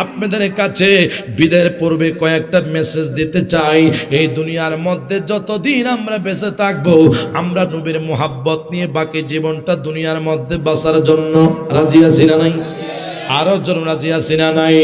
আপনাদের কাছে বিদায়ের পূর্বে কয়েকটা মেসেজ দিতে চাই। এই দুনিয়ার মধ্যে যতদিন আমরা বেঁচে থাকবো, আমরা নবীর মুহাব্বত নিয়ে বাকি জীবনটা দুনিয়ার মধ্যে বাঁচার জন্য রাজি আছি না নাই? আরো জন রাজি আছি না নাই?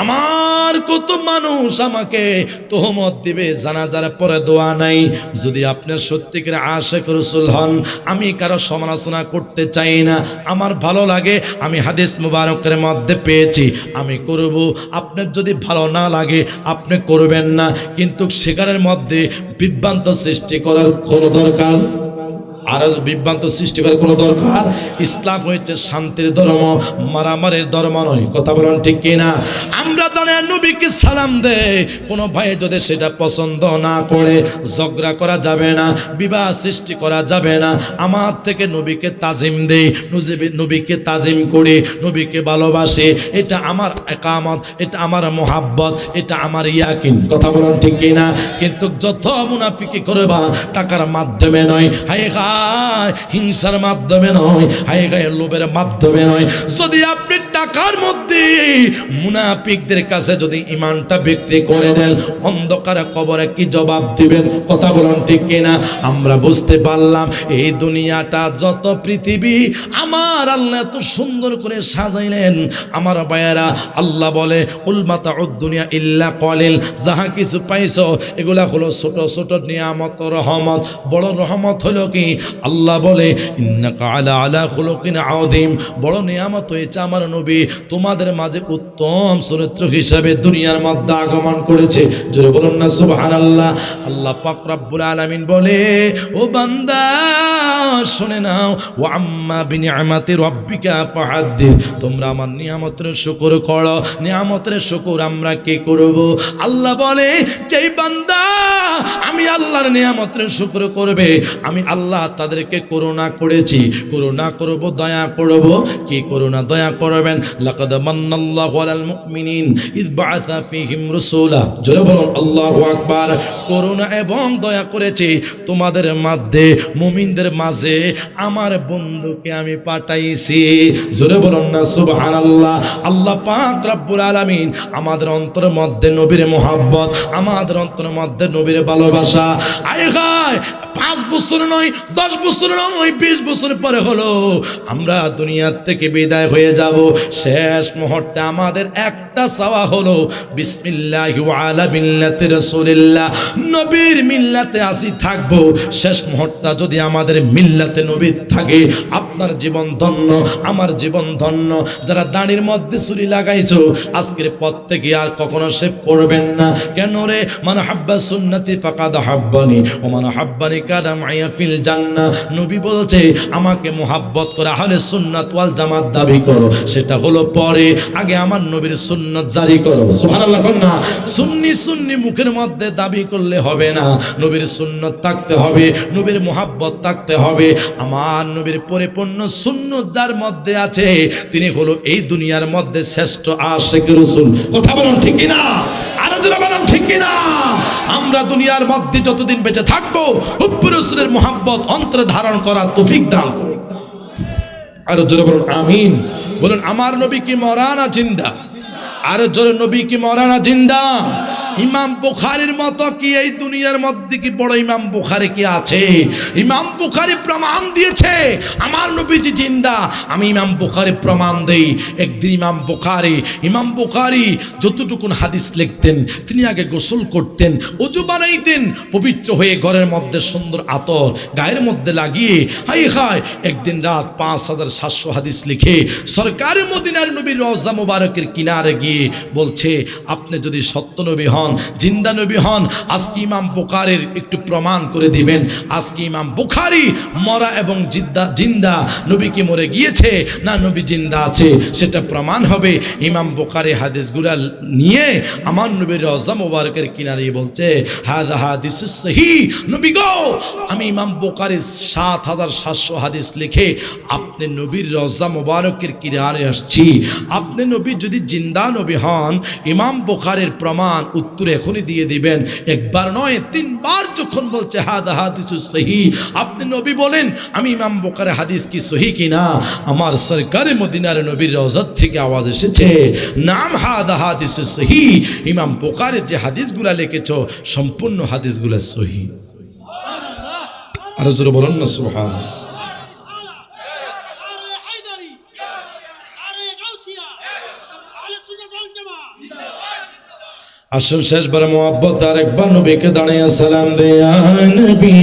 আমার কত মানুষ আমাকে তোহমত দিবে, জানাজার পরে দোয়া নাই। যদি আপনি সত্যিকার আশিক রাসূল হন, আমি কারো সমালোচনা করতে চাই না। আমার ভালো লাগে, আমি হাদিস মুবারকের মধ্যে পেয়েছি, আমি করব। আপনার যদি ভালো না লাগে আপনি করবেন না, কিন্তু সেখানের মধ্যে বিভ্রান্ত সৃষ্টি করার কোনো দরকার, আর বিভ্রান্ত সৃষ্টি করার কোনো দরকার। ইসলাম হয়েছে শান্তির ধর্ম, মারামারির ধর্ম নয়। কথা বলেন ঠিক কিনা? আমরা দাঁড়িয়ে নবীকে সালাম দেই, কোনো ভাই যদি সেটা পছন্দ না করে ঝগড়া করা যাবে না, বিবাহ সৃষ্টি করা যাবে না। আমার থেকে নবীকে তাজিম দেই, নবীকে তাজিম করি, নবীকে ভালোবাসি। এটা আমার একামত, এটা আমার মোহাব্বত, এটা আমার ইয়াকিন। কথা বলেন ঠিক কিনা? কিন্তু যত মুনাফিকি করবা টাকার মাধ্যমে নয়, হায় হিংসার মাধ্যমে নয়, হায় গায়ে লোভের মাধ্যমে নয়। যদি আপনি টাকার মধ্যে মুনাফিকদের কাছে যদি ঈমানটা বিক্রি করে দেন, অন্ধকারে কবরে কি জবাব দিবেন? কথা বলুন ঠিক কিনা? আমরা বুঝতে পারলাম এই দুনিয়াটা যত পৃথিবী আমার আল্লাহ এত সুন্দর করে সাজাইলেন। আমার ভাইয়েরা, আল্লাহ বলে কুল মাতাউদ দুনিয়া ইল্লা কলিল। যাহা কিছু পাইছো এগুলা হলো ছোট ছোট নিয়ামত, রহমত। বড় রহমত হলো কি? আল্লাহ বলে ইন্নাকা আলা খুলুকিন আযীম। বড় নিয়ামত হয়েছে আমার নবী তোমাদের মাঝে উত্তম চরিত্র হিসাবে দুনিয়ার মধ্যে আগমন করেছে। জোরে বলুন না সুবহানাল্লাহ। আল্লাহ পাক রব্বুল আলামিন বলে, ও বান্দা শুনে নাও, ওয়া আম্মা বিনিআমাতি রাব্বিকা ফাহাদ্দিস। তোমরা আমার নিয়ামতের শুকর করো। নিয়ামতের শুকর আমরা কি করব? আল্লাহ বলে, যেই বান্দা আমি আল্লাহর নিয়ামতের শুকর করবে, আমি আল্লাহ তাদেরকে করুণা করেছি, করুণা করব, দয়া করব। কি করুণা দয়া করবেন? লাকাদ মান্নাল্লাহু আলাল মুমিনিন ইয বাআসা ফীহিম রাসূলা। জোরে বলুন আল্লাহু আকবার। করুণা এবং দয়া করেছি তোমাদের মধ্যে, মুমিনদের মাঝে আমার বন্ধুকে আমি পাঠাইছি। জোরে বলুন না সুবহানাল্লাহ। আল্লাহ পাক রব্বুল আলামিন আমাদের অন্তরের মধ্যে নবীর মুহাব্বত, আমাদের অন্তরের মধ্যে নবীর ভালোবাসা। আয় হায়, 5 বছর নয়, 10 বছর নয়, 20 বছর পরে হলো আমরা দুনিয়া থেকে বিদায় হয়ে যাব। শেষ মুহূর্তে আমাদের একটা চাওয়া হলো বিসমিল্লাহি ওয়া আলা মিল্লাতি রাসূলিল্লাহ। নবীর মিল্লাতে আসি থাকবো। শেষ মুহূর্তে যদি আমাদের মিল্লাতে নবী থাকে, আপনার জীবন ধন্য, আমার জীবন ধন্য। যারা দাড়ির মধ্যে ছুরি লাগাইছো, আজকের পর থেকে আর কখনো শেভ করবেন না। কেন রে? মান হাব্বা সুন্নতি ফাকাদ হাব্বানি ওয়া মান হাব্বানি কানা মাইয়া ফিল জান্নাহ। নবী বলছে আমাকে মোহাব্বত করে আহলে সুন্নাত ওয়াল জামাত দাবি করো, সেটা হলো পরে, আগে আমার নবীর সুন্নাত জারি করো। সুবহানাল্লাহ না, সুন্নি সুন্নি মুখের মধ্যে দাবি করলে হবে না, নবীর সুন্নাত থাকতে হবে, নবীর মোহাব্বত থাকতে হবে। আমার নবীর পরিপূর্ণ সুন্নাত যার মধ্যে আছে তিনি হলো এই দুনিয়ার মধ্যে শ্রেষ্ঠ আশিক রাসূল। কথা বলুন ঠিক কি না? আরো জোরে বলুন ঠিক কি না? আমরা দুনিয়ার মধ্যে যতদিন বেঁচে থাকবো হুব্বুর রাসূলের মোহাব্বত অন্তরে ধারণ করার তৌফিক দান করুন। আরো জোরে বলুন আমিন। বলুন আমার নবী কি মরা না জিন্দা? আরো জোরে, নবী কি মরা না জিন্দা? ইমাম বুখারীর মতো কি এই দুনিয়ার মধ্যে কি বড় ইমাম বুখারী কি আছে? ইমাম বুখারী প্রমাণ দিয়েছে আমার নবীজি জিন্দা। আমি ইমাম বুখারী প্রমাণ দেই। একদিন ইমাম বুখারী যতটুকুন হাদিস লিখতেন, তিনি আগে গোসল করতেন, ওযু বানাইতেন, পবিত্র হয়ে ঘরের মধ্যে সুন্দর আতর গায়ের মধ্যে লাগিয়ে হায় একদিন রাত 5700 হাদিস লিখে সরকার মদিনার নবীর রওজা মুবারকের কিনারে গিয়ে বলছে আপনি যদি সত্য নবী হন, জিন্দা নবী হন, আজকে ইমাম বুখারীর একটু প্রমাণ করে দিবেন আজকে ইমাম বুখারী মরা এবং জিন্দা, নবী কি মরে গিয়েছে না নবী জিন্দা আছে সেটা প্রমাণ হবে। ইমাম বুখারী হাদিসগুলো নিয়ে আমার নবীর রওজা মুবারকের কিনারে বলছে হাযা হাদিসুস সহিহ। নবী গো, আমি ইমাম বুখারীর 7700 হাদিস লিখে আপনি নবীর রওজা মুবারকের কিনারে আসছি। আপনি নবী যদি জিন্দা নবী হন, ইমাম বুখারীর প্রমাণ উত্তর এখনই দিয়ে দিবেন। একবার নয় 3 বার যখন বলছে হাদা হাদিসুস সহিহ, আপনি নবী বলেন আমি ইমাম বুখারীর হাদিস কি সহিহ কিনা? আমার সরকারে মদিনার নবীর রওজা থেকে আওয়াজ এসেছে নাম হাদা হাদিসুস সহিহ। ইমাম বুখারী যে হাদিসগুলো লিখেছো সম্পূর্ণ হাদিসগুলো সহিহ। আর জোরে বলুন না সুবহানাল্লাহ। আসুন শেষবার মোহাব্বত আরেকবার নবীকে দাঁড়িয়ে সালাম দে, ইয়া নবী